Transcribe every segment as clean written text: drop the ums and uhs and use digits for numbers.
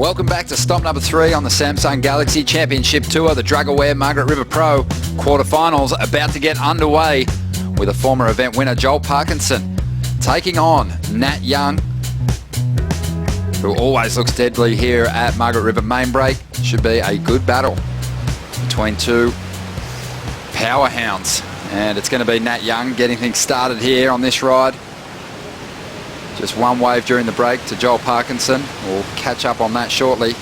Welcome back to stop number 3 on the Samsung Galaxy Championship Tour. The drug-aware Margaret River Pro quarterfinals about to get underway with a former event winner, Joel Parkinson, taking on Nat Young, who always looks deadly here at Margaret River Main Break. Should be a good battle between two power hounds. And it's going to be Nat Young getting things started here on this ride. Just one wave during the break to Joel Parkinson. We'll catch up on that shortly.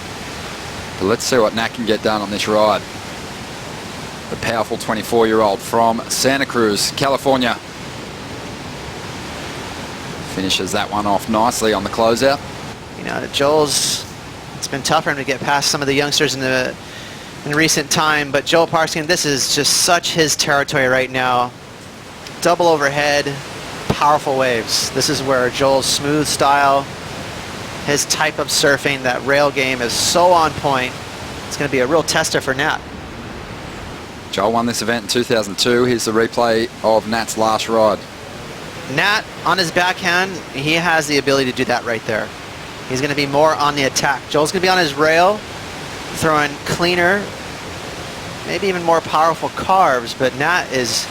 But let's see what Nat can get done on this ride. The powerful 24-year-old from Santa Cruz, California. Finishes that one off nicely on the closeout. You know, it's been tough for him to get past some of the youngsters in recent time, but Joel Parkinson, this is just such his territory right now. Double overhead, powerful waves. This is where Joel's smooth style, his type of surfing, that rail game is so on point. It's going to be a real tester for Nat. Joel won this event in 2002. Here's the replay of Nat's last ride. Nat, on his backhand, he has the ability to do that right there. He's going to be more on the attack. Joel's going to be on his rail, throwing cleaner, maybe even more powerful carves, but Nat is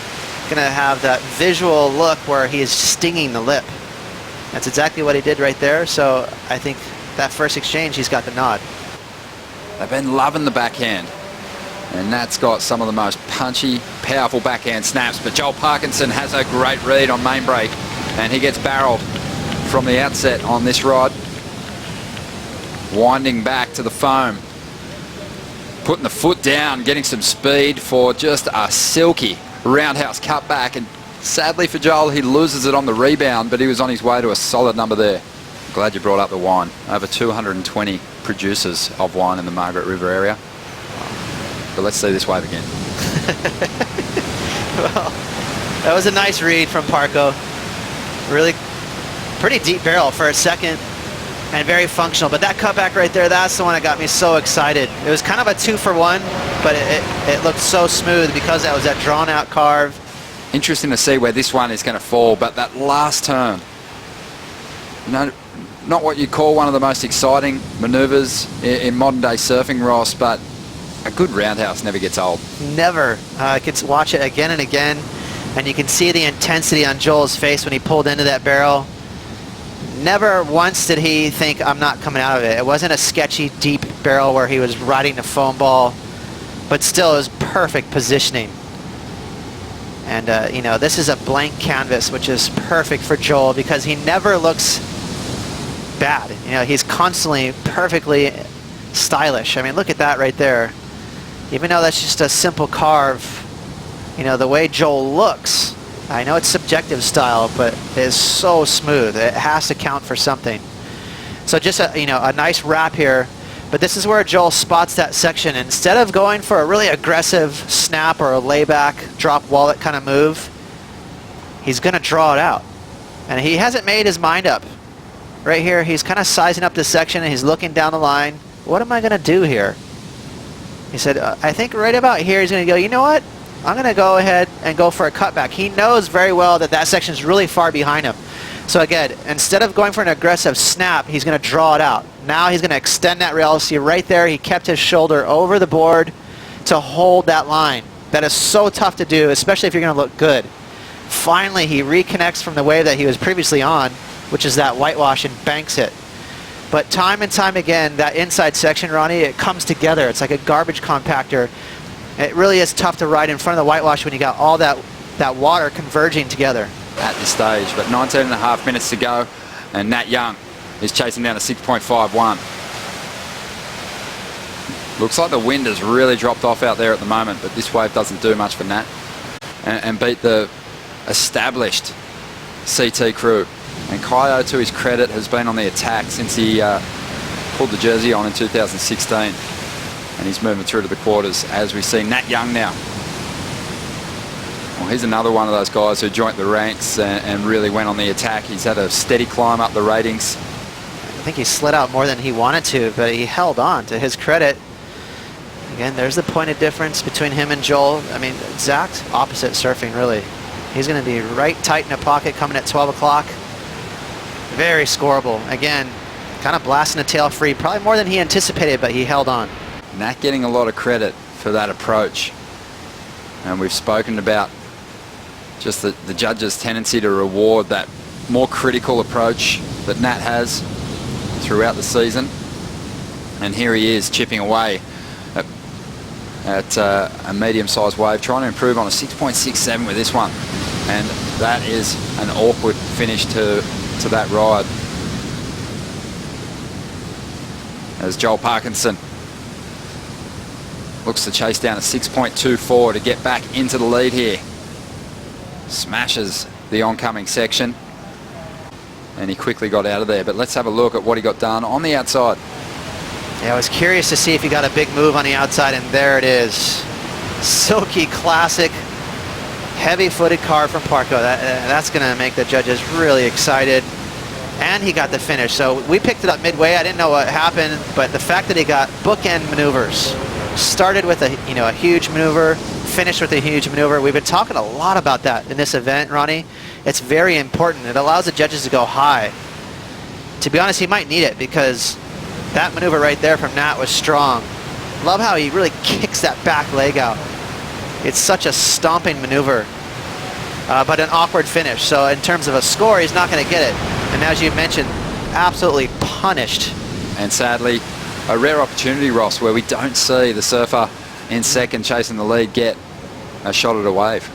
going to have that visual look where he is stinging the lip. That's exactly what he did right there, so I think that first exchange, he's got the nod. They've been loving the backhand, and Nat's got some of the most punchy, powerful backhand snaps, but Joel Parkinson has a great read on main break, and he gets barreled from the outset on this ride. Winding back to the foam, putting the foot down, getting some speed for just a silky roundhouse cutback, and sadly for Joel, he loses it on the rebound, but he was on his way to a solid number there. Glad you brought up the wine. Over 220 producers of wine in the Margaret River area. But let's see this wave again. Well, that was a nice read from Parko. Really pretty deep barrel for a second, and very functional, but that cutback right there, that's the one that got me so excited. It was kind of a 2-for-1, but it looked so smooth because that was that drawn out carve. Interesting to see where this one is going to fall, but that last turn, you know, not what you'd call one of the most exciting maneuvers in modern day surfing, Ross, but a good roundhouse never gets old. Never. I could watch it again and again, and you can see the intensity on Joel's face when he pulled into that barrel. Never once did he think, I'm not coming out of it. It wasn't a sketchy, deep barrel where he was riding the foam ball, but still it was perfect positioning. And, you know, this is a blank canvas, which is perfect for Joel because he never looks bad. You know, he's constantly perfectly stylish. I mean, look at that right there. Even though that's just a simple carve, you know, the way Joel looks, I know it's subjective style, but it's so smooth. It has to count for something. So just a, you know, a nice wrap here. But this is where Joel spots that section. Instead of going for a really aggressive snap or a layback, drop wallet kind of move, he's going to draw it out. And he hasn't made his mind up. Right here, he's kind of sizing up this section, and he's looking down the line. What am I going to do here? He said, I think right about here he's going to go, you know what? I'm going to go ahead and go for a cutback. He knows very well that that section is really far behind him. So again, instead of going for an aggressive snap, he's going to draw it out. Now he's going to extend that rail. See right there, he kept his shoulder over the board to hold that line. That is so tough to do, especially if you're going to look good. Finally, he reconnects from the wave that he was previously on, which is that whitewash, and banks it. But time and time again, that inside section, Ronnie, it comes together. It's like a garbage compactor. It really is tough to ride in front of the whitewash when you got all that water converging together. At this stage, but 19 and a half minutes to go, and Nat Young is chasing down a 6.51. Looks like the wind has really dropped off out there at the moment, but this wave doesn't do much for Nat. And beat the established CT crew. And Kaio, to his credit, has been on the attack since he pulled the jersey on in 2016. And he's moving through to the quarters as we see Nat Young now. Well, he's another one of those guys who joined the ranks and really went on the attack. He's had a steady climb up the ratings. I think he slid out more than he wanted to, but he held on, to his credit. Again, there's the point of difference between him and Joel. I mean, exact opposite surfing, really. He's going to be right tight in a pocket coming at 12 o'clock. Very scoreable. Again, kind of blasting the tail free, probably more than he anticipated, but he held on. Nat getting a lot of credit for that approach. And we've spoken about just the judges' tendency to reward that more critical approach that Nat has throughout the season. And here he is chipping away at a medium-sized wave, trying to improve on a 6.67 with this one. And that is an awkward finish to that ride. As Joel Parkinson looks to chase down a 6.24 to get back into the lead here. Smashes the oncoming section. And he quickly got out of there. But let's have a look at what he got done on the outside. Yeah, I was curious to see if he got a big move on the outside, and there it is. Silky, classic, heavy-footed car from Parco. That's going to make the judges really excited. And he got the finish. So we picked it up midway. I didn't know what happened, but the fact that he got bookend maneuvers, started with a huge maneuver, finished with a huge maneuver. We've been talking a lot about that in this event, Ronnie. It's very important. It allows the judges to go high. To be honest, he might need it because that maneuver right there from Nat was strong. Love how he really kicks that back leg out. It's such a stomping maneuver, but an awkward finish. So in terms of a score, he's not going to get it. And as you mentioned, absolutely punished. And sadly, a rare opportunity, Ross, where we don't see the surfer in second chasing the lead get a shot at a wave.